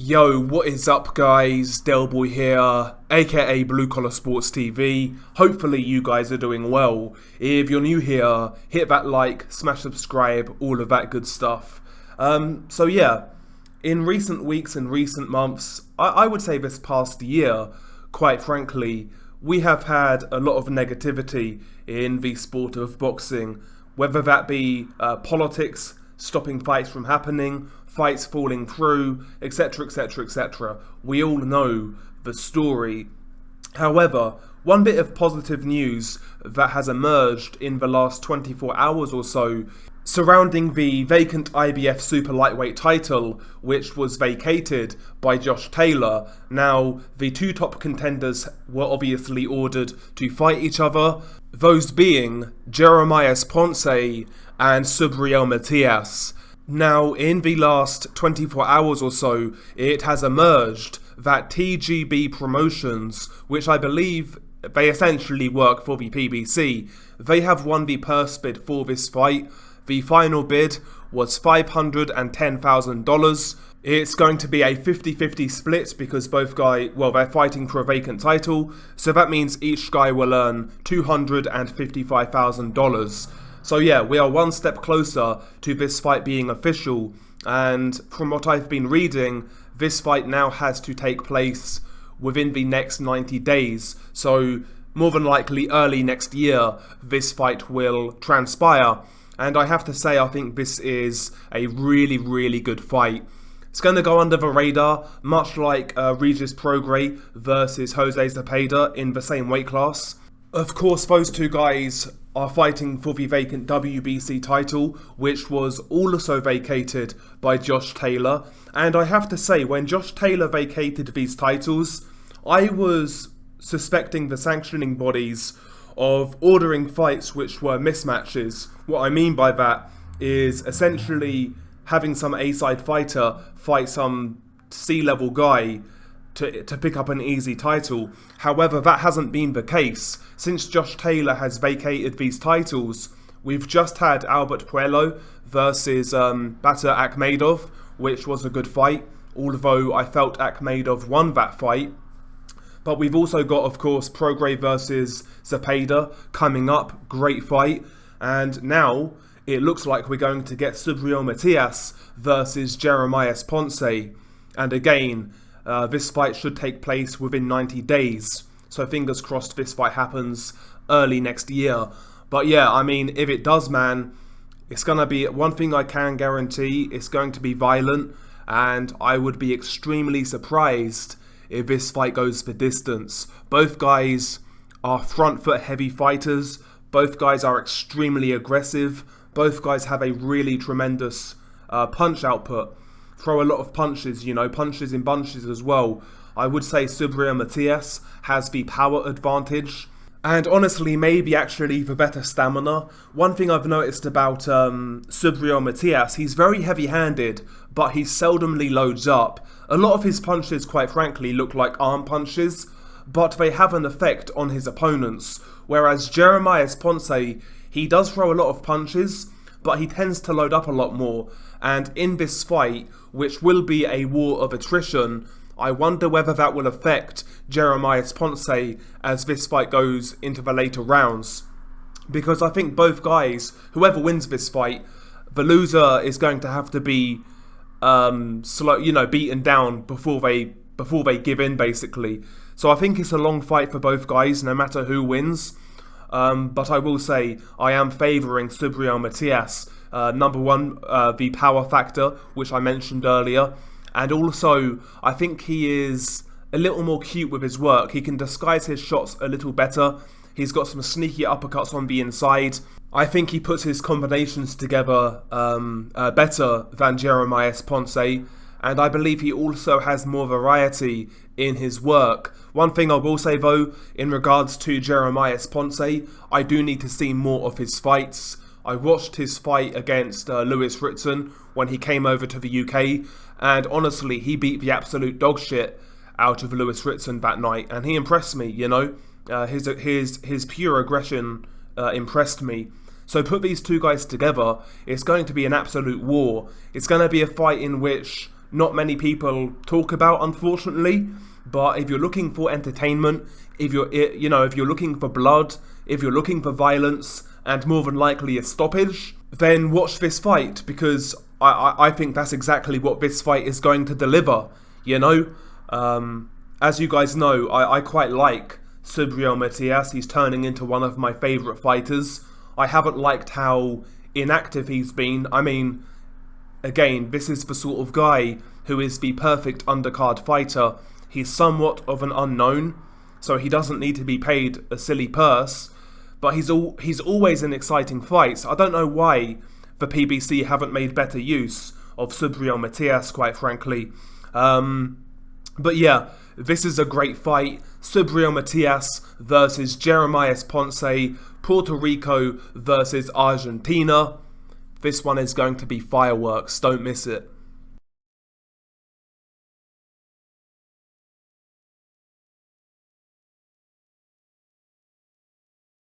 Yo, what is up guys? Delboy here, aka Blue Collar Sports TV. Hopefully you guys are doing well. If you're new here, hit that like, smash subscribe, all of that good stuff. So yeah, in recent weeks and recent months, I would say this past year, quite frankly, we have had a lot of negativity in the sport of boxing, whether that be politics, stopping fights from happening, fights falling through, etc, etc, etc. We all know the story. However, one bit of positive news that has emerged in the last 24 hours or so surrounding the vacant IBF super lightweight title, which was vacated by Josh Taylor. Now, the two top contenders were obviously ordered to fight each other, those being Jeremias Ponce and Subriel Matias. Now, in the last 24 hours or so, it has emerged that TGB Promotions, which I believe they essentially work for the PBC, they have won the purse bid for this fight. The final bid was $510,000. It's going to be a 50-50 split because both guys, well, they're fighting for a vacant title, so that means each guy will earn $255,000. So yeah, we are one step closer to this fight being official, and from what I've been reading, this fight now has to take place within the next 90 days, so more than likely early next year this fight will transpire. And I have to say, I think this is a really good fight. It's going to go under the radar, much like Regis Prograis versus Jose Zepeda in the same weight class. Of course, those two guys are fighting for the vacant WBC title, which was also vacated by Josh Taylor. And I have to say, when Josh Taylor vacated these titles, I was suspecting the sanctioning bodies of ordering fights which were mismatches. What I mean by that is essentially having some A-side fighter fight some C-level guy to pick up an easy title. However, that hasn't been the case. Since Josh Taylor has vacated these titles, we've just had Albert Puello versus Batur Akhmedov, which was a good fight, although I felt Akhmedov won that fight. But we've also got, of course, Prograis versus Zepeda coming up, great fight. And now it looks like we're going to get Subriel Matias versus Jeremias Ponce. And again, this fight should take place within 90 days. So fingers crossed this fight happens early next year. But yeah, I mean, if it does, man, it's going to be, one thing I can guarantee, it's going to be violent. And I would be extremely surprised if this fight goes the distance. Both guys are front foot heavy fighters. Both guys are extremely aggressive. Both guys have a really tremendous punch output. Throw a lot of punches, you know, punches in bunches as well. I would say Subriel Matias has the power advantage. And honestly, maybe actually the better stamina. One thing I've noticed about Subriel Matias, he's very heavy-handed, but he seldomly loads up. A lot of his punches, quite frankly, look like arm punches, but they have an effect on his opponents. Whereas Jeremias Ponce, he does throw a lot of punches, but he tends to load up a lot more. And in this fight, which will be a war of attrition, I wonder whether that will affect Jeremias Ponce as this fight goes into the later rounds. Because I think both guys, whoever wins this fight, the loser is going to have to be beaten down before they give in, basically. So I think it's a long fight for both guys, no matter who wins. But I will say, I am favouring Subriel Matias. Number one, the power factor, which I mentioned earlier. And also, I think he is a little more cute with his work. He can disguise his shots a little better. He's got some sneaky uppercuts on the inside. I think he puts his combinations together better than Jeremias Ponce. And I believe he also has more variety in his work. One thing I will say though, in regards to Jeremias Ponce, I do need to see more of his fights. I watched his fight against Lewis Ritson when he came over to the UK, and honestly, he beat the absolute dog shit out of Lewis Ritson that night, and he impressed me, you know. His pure aggression impressed me. So put these two guys together, it's going to be an absolute war. It's going to be a fight in which not many people talk about, unfortunately. But if you're looking for entertainment, if you're looking for blood, if you're looking for violence, and more than likely a stoppage, then watch this fight, because I think that's exactly what this fight is going to deliver. As you guys know, I quite like Subriel Matias. He's turning into one of my favourite fighters. I haven't liked how inactive he's been. I mean, again, this is the sort of guy who is the perfect undercard fighter. He's somewhat of an unknown, so he doesn't need to be paid a silly purse, but he's always in exciting fights. I don't know why the PBC haven't made better use of Subriel Matias, quite frankly. But yeah, this is a great fight. Subriel Matias versus Jeremias Ponce, Puerto Rico versus Argentina. This one is going to be fireworks, don't miss it.